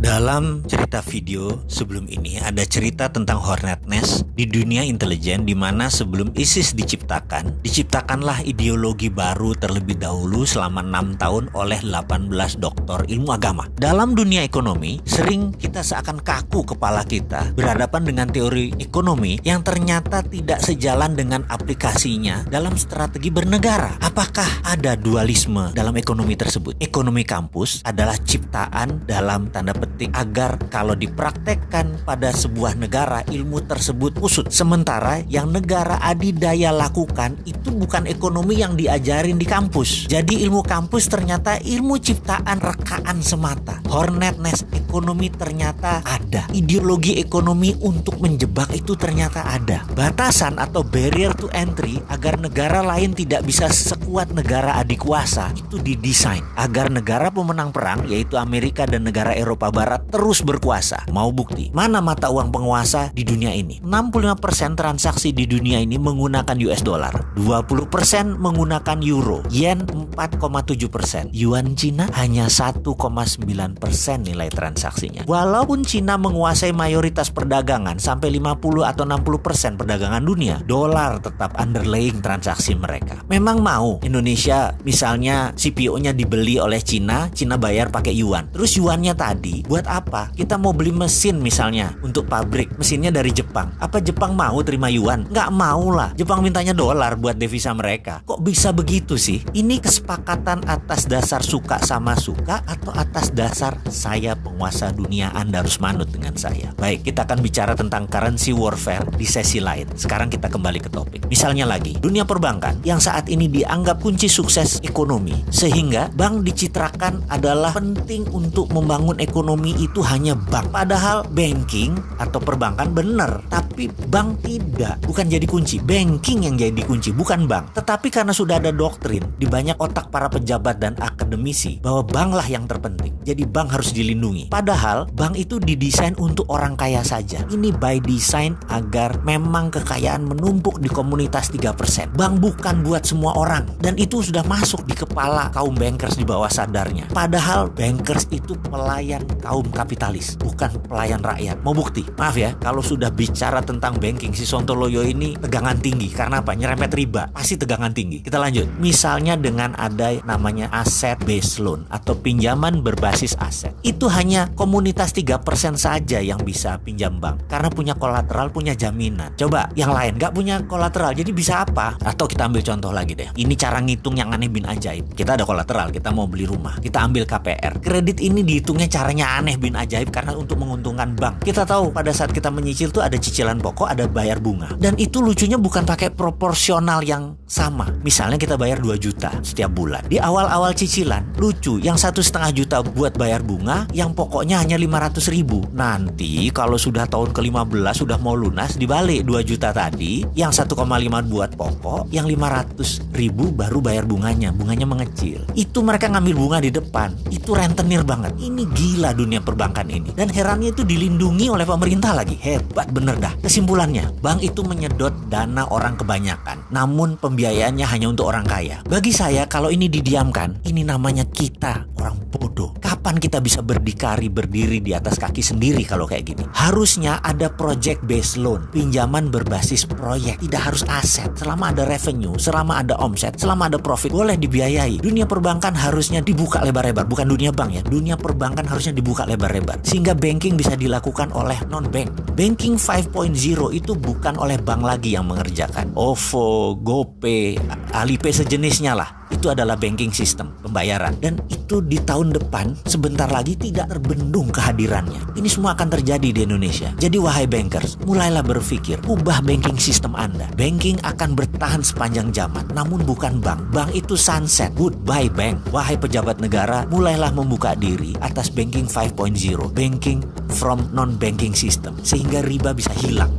Dalam cerita video sebelum ini ada cerita tentang Hornet Nest di dunia intelijen, di mana sebelum ISIS diciptakanlah ideologi baru terlebih dahulu selama 6 tahun oleh 18 doktor ilmu agama. Dalam dunia ekonomi, sering kita seakan kaku kepala kita berhadapan dengan teori ekonomi yang ternyata tidak sejalan dengan aplikasinya dalam strategi bernegara. Apakah ada dualisme dalam ekonomi tersebut? Ekonomi kampus adalah ciptaan dalam tanda petik agar kalau dipraktekkan pada sebuah negara, ilmu tersebut usut. Sementara yang negara adidaya lakukan itu bukan ekonomi yang diajarin di kampus. Jadi ilmu kampus ternyata ilmu ciptaan rekaan semata. Hornet Nest ekonomi ternyata ada. Ideologi ekonomi untuk menjebak itu ternyata ada. Batasan atau barrier to entry agar negara lain tidak bisa sekuat negara adik kuasa itu didesain agar negara pemenang perang yaitu Amerika dan negara Eropa Barat terus berkuasa. Mau bukti? Mana mata uang penguasa di dunia ini? 65% transaksi di dunia ini menggunakan US dollar, 20% menggunakan euro, yen 4,7%, yuan Cina hanya 1,9% nilai transaksinya. Walaupun Cina menguasai mayoritas perdagangan sampai 50 atau 60% perdagangan dunia, dolar tetap underlying transaksi mereka. Memang mau Indonesia misalnya CPO-nya dibeli oleh Cina, Cina bayar pakai yuan. Terus yuannya tadi buat apa? Kita mau beli mesin misalnya untuk pabrik, mesinnya dari Jepang. Apa Jepang mau terima yuan? Nggak mau lah. Jepang mintanya dolar buat devisa mereka. Kok bisa begitu sih? Ini kesepakatan atas dasar suka sama suka atau atas dasar saya penguasa dunia, Anda harus manut dengan saya. Baik, kita akan bicara tentang currency warfare di sesi lain. Sekarang kita kembali ke topik. Misalnya lagi, dunia perbankan yang saat ini dianggap kunci sukses ekonomi, sehingga bank dicitrakan adalah penting untuk membangun ekonomi itu hanya bank. Padahal banking atau perbankan benar, tapi bank tidak. Bukan jadi kunci, banking yang jadi kunci, bukan bank. Tetapi karena sudah ada doktrin di banyak otak para pejabat dan akademisi bahwa banklah yang terpenting, jadi bank harus dilindungi. Padahal bank itu didesain untuk orang kaya saja. Ini by design agar memang kekayaan menumpuk di komunitas 3%. Bank bukan buat semua orang, dan itu sudah masuk di kepala kaum bankers di bawah sadarnya. Padahal bankers itu pelayan kaum kapitalis, bukan pelayan rakyat. Mau bukti? Maaf ya, kalau sudah bicara tentang banking, si Sontoloyo ini tegangan tinggi. Karena apa? Nyerempet riba, pasti tegangan tinggi. Kita lanjut. Misalnya dengan ada namanya asset based loan atau pinjaman berbasis aset. Itu hanya komunitas 3% saja yang bisa pinjam bank, karena punya kolateral, punya jaminan. Coba yang lain nggak punya kolateral, jadi bisa apa? Atau kita ambil contoh lagi deh. Ini cara ngitung yang aneh bin ajaib. Kita ada kolateral, kita mau beli rumah, kita ambil KPR. Kredit ini dihitungnya caranya aneh bin ajaib karena untuk menguntungkan bank. Kita tahu pada saat kita menyicil tuh ada cicilan pokok, ada bayar bunga. Dan itu lucunya bukan pakai proporsional yang sama. Misalnya kita bayar 2 juta setiap bulan. Di awal-awal cicilan, lucu, yang 1,5 juta buat bayar bunga, yang pokoknya hanya 500 ribu. Nanti kalau sudah tahun ke-15 sudah mau lunas, dibalik 2 juta tadi, yang 1,5 buat pokok, yang 500 ribu baru bayar bunganya. Bunganya mengecil. Itu mereka ngambil bunga di depan. Itu rentenir banget. Ini gila dunia perbankan ini. Dan herannya itu dilindungi oleh pemerintah lagi. Hebat bener dah. Kesimpulannya, bank itu menyedot dana orang kebanyakan, namun pembiayaannya hanya untuk orang kaya. Bagi saya, kalau ini didiamkan, ini namanya kita orang bodoh. Kapan kita bisa berdiri di atas kaki sendiri kalau kayak gini? Harusnya ada project based loan, pinjaman berbasis proyek. Tidak harus aset. Selama ada revenue, selama ada omset, selama ada profit, boleh dibiayai. Dunia perbankan harusnya dibuka lebar-lebar. Bukan dunia bank ya. Dunia perbankan harusnya dibuka lebar-lebar. Sehingga banking bisa dilakukan oleh non-bank. Banking 5.0 itu bukan oleh bank lagi yang mengerjakan. OVO, GoPay, Alipay sejenisnya lah. Itu adalah banking system pembayaran. Dan itu di tahun depan sebentar lagi tidak terbendung kehadirannya. Ini semua akan terjadi di Indonesia. Jadi wahai bankers, mulailah berpikir, ubah banking system Anda. Banking akan bertahan sepanjang zaman, namun bukan bank. Bank itu sunset. Goodbye bank. Wahai pejabat negara, mulailah membuka diri atas banking 5.0, banking from non-banking system, sehingga riba bisa hilang.